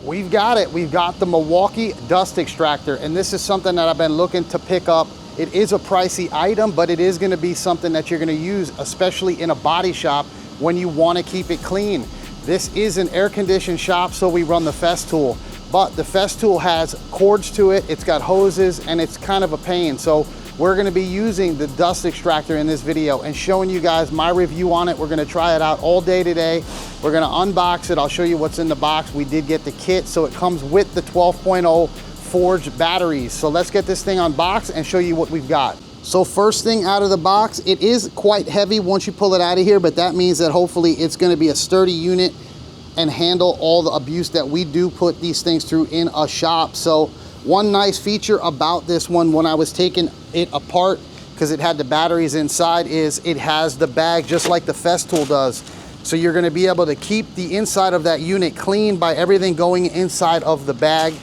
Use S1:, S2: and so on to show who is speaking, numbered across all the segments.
S1: We've got it. We've got the Milwaukee dust extractor, and this is something that I've been looking to pick up. It is a pricey item, but it is going to be something that you're going to use, especially in a body shop when you want to keep it clean. This is an air-conditioned shop, so we run the Festool, but the Festool has cords to it, it's got hoses, and it's kind of a pain. So we're going to be using the dust extractor in this video and showing you guys my review on it. We're going to try it out all day today. We're going to unbox it. I'll show you what's in the box. We did get the kit, so it comes with the 12.0 forged batteries. So let's get this thing unboxed and show you what we've got. So first thing out of the box, it is quite heavy once you pull it out of here, but that means that hopefully it's going to be a sturdy unit and handle all the abuse that we do put these things through in a shop. So one nice feature about this one, when I was taking it apart, because it had the batteries inside, is it has the bag just like the Festool does. So you're going to be able to keep the inside of that unit clean by everything going inside of the bag.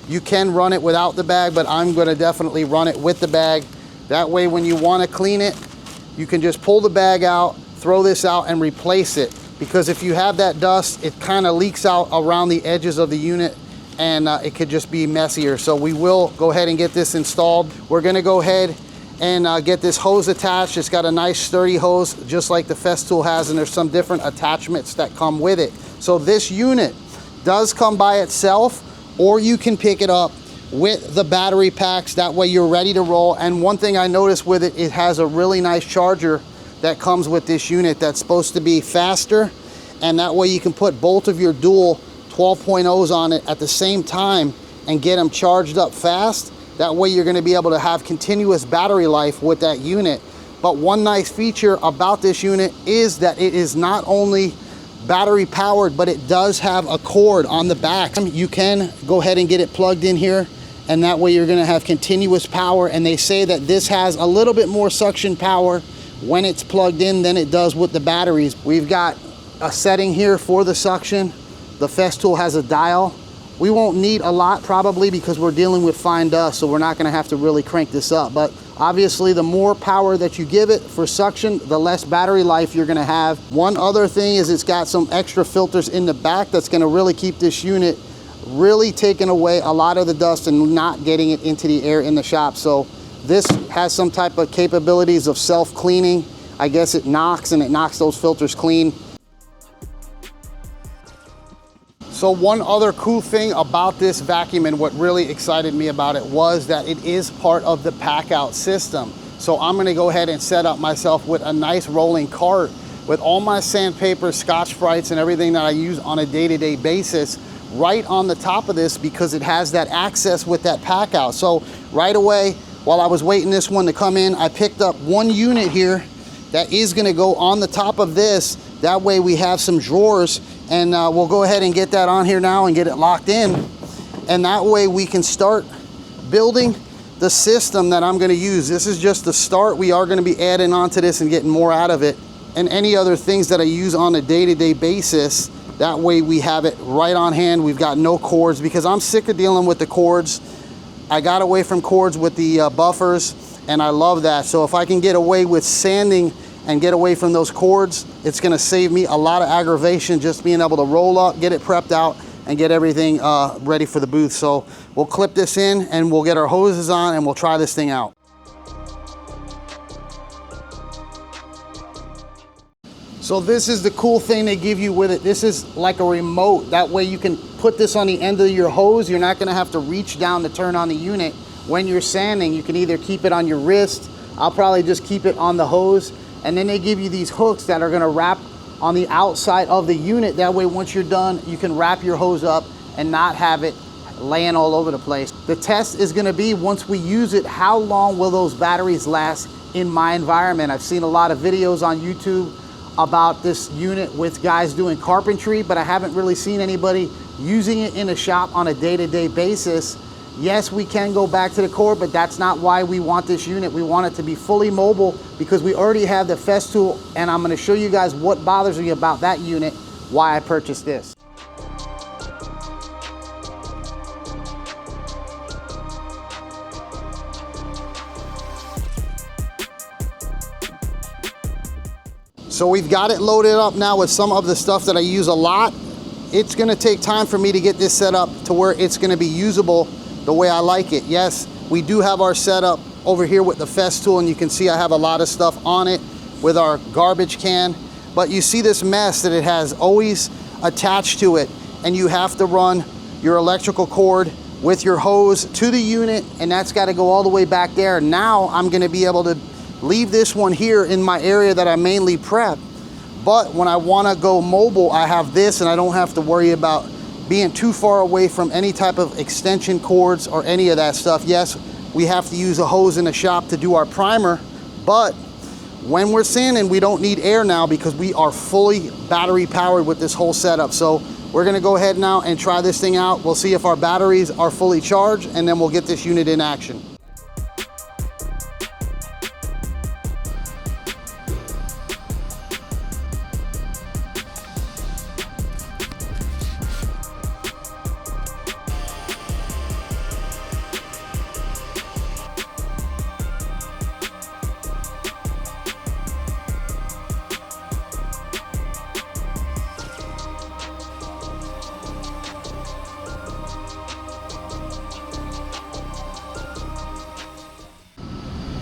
S1: You can run it without the bag, but I'm going to definitely run it with the bag. That way when you want to clean it, you can just pull the bag out, throw this out, and replace it. Because if you have that dust, it kind of leaks out around the edges of the unit, and it could just be messier. So we will go ahead and get this installed. We're going to go ahead and get this hose attached. It's got a nice sturdy hose just like the Festool has, and there's some different attachments that come with it. So this unit does come by itself, or you can pick it up with the battery packs. That way you're ready to roll. And one thing I noticed with it, it has a really nice charger that comes with this unit that's supposed to be faster, and that way you can put both of your dual 12.0s on it at the same time and get them charged up fast. That way you're going to be able to have continuous battery life with that unit. But one nice feature about this unit is that it is not only battery powered, but it does have a cord on the back. You can go ahead and get it plugged in here, and that way you're going to have continuous power. And they say that this has a little bit more suction power when it's plugged in than it does with the batteries. We've got a setting here for the suction. The Festool has a dial. We won't need a lot probably because we're dealing with fine dust, so we're not going to have to really crank this up. But obviously the more power that you give it for suction, the less battery life you're going to have. One other thing is it's got some extra filters in the back that's going to really keep this unit really taking away a lot of the dust and not getting it into the air in the shop. So this has some type of capabilities of self-cleaning. I guess it knocks, and it knocks those filters clean. So one other cool thing about this vacuum, and what really excited me about it, was that it is part of the Packout system. So I'm going to go ahead and set up myself with a nice rolling cart with all my sandpaper, Scotch-Brites, and everything that I use on a day-to-day basis right on the top of this, because it has that access with that Packout. So right away, while I was waiting this one to come in, I picked up one unit here that is going to go on the top of this. That way we have some drawers, and we'll go ahead and get that on here now and get it locked in. And that way we can start building the system that I'm going to use. This is just the start. We are going to be adding on to this and getting more out of it, and any other things that I use on a day-to-day basis. That way we have it right on hand. We've got no cords, because I'm sick of dealing with the cords. I got away from cords with the buffers, and I love that. So if I can get away with sanding and get away from those cords, it's going to save me a lot of aggravation just being able to roll up, get it prepped out, and get everything ready for the booth. So we'll clip this in, and we'll get our hoses on, and we'll try this thing out. So this is the cool thing they give you with it. This is like a remote. That way you can put this on the end of your hose. You're not going to have to reach down to turn on the unit. When you're sanding, you can either keep it on your wrist. I'll probably just keep it on the hose. And then they give you these hooks that are going to wrap on the outside of the unit. That way once you're done, you can wrap your hose up and not have it laying all over the place. The test is going to be, once we use it, how long will those batteries last in my environment? I've seen a lot of videos on YouTube about this unit with guys doing carpentry, but I haven't really seen anybody using it in a shop on a day-to-day basis. Yes, we can go back to the core, but that's not why we want this unit. We want it to be fully mobile because we already have the Festool, and I'm going to show you guys what bothers me about that unit, why I purchased this. So we've got it loaded up now with some of the stuff that I use a lot. it's gonna take time for me to get this set up to where it's gonna be usable the way I like it. Yes, we do have our setup over here with the Festool, and you can see I have a lot of stuff on it with our garbage can, but you see this mess that it has always attached to it, and you have to run your electrical cord with your hose to the unit, and that's got to go all the way back there. Now I'm going to be able to leave this one here in my area that I mainly prep, but when I want to go mobile, I have this, and I don't have to worry about being too far away from any type of extension cords or any of that stuff. Yes, we have to use a hose in the shop to do our primer, but when we're sanding, we don't need air now because we are fully battery powered with this whole setup. So we're gonna go ahead now and try this thing out. We'll see if our batteries are fully charged, and then we'll get this unit in action.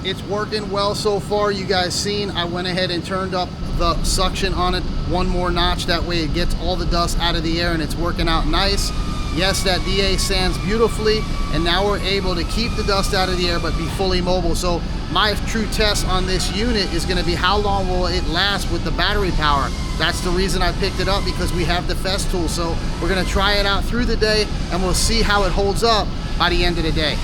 S1: It's working well so far. You guys seen, I went ahead and turned up the suction on it one more notch. That way it gets all the dust out of the air, and it's working out nice. Yes, that DA sands beautifully, and now we're able to keep the dust out of the air but be fully mobile. So my true test on this unit is going to be how long will it last with the battery power. That's the reason I picked it up, because we have the Festool. So we're going to try it out through the day, and we'll see how it holds up by the end of the day.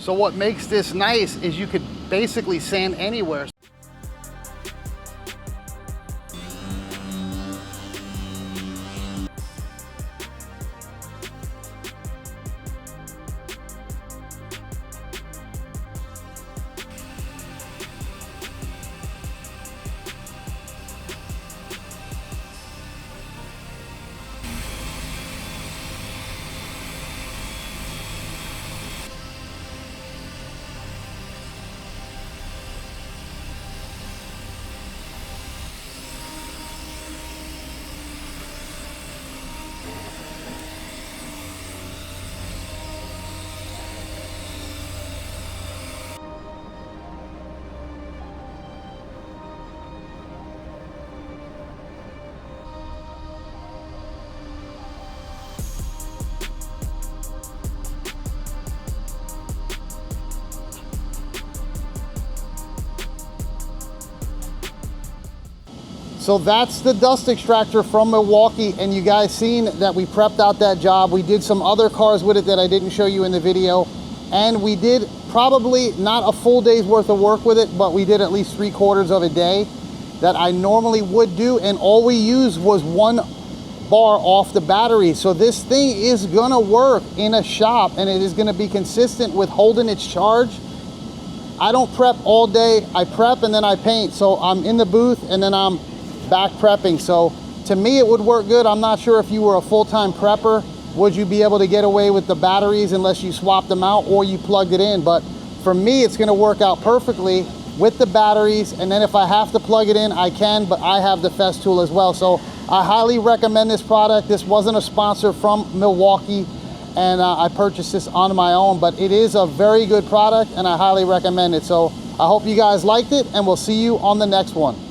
S1: So what makes this nice is you could basically sand anywhere. So that's the dust extractor from Milwaukee, and you guys seen that we prepped out that job. We did some other cars with it that I didn't show you in the video, and we did probably not a full day's worth of work with it, but we did at least 3/4 of a day that I normally would do, and all we used was 1 bar off the battery. So this thing is gonna work in a shop, and it is gonna be consistent with holding its charge. I don't prep all day. I prep and then I paint. So I'm in the booth and then I'm back prepping. So to me it would work good. I'm not sure if you were a full-time prepper, would you be able to get away with the batteries unless you swapped them out or you plugged it in. But for me, it's gonna work out perfectly with the batteries, and then if I have to plug it in, I can, but I have the Festool as well. So I highly recommend this product. This wasn't a sponsor from Milwaukee, and I purchased this on my own, but it is a very good product and I highly recommend it. So I hope you guys liked it, and we'll see you on the next one.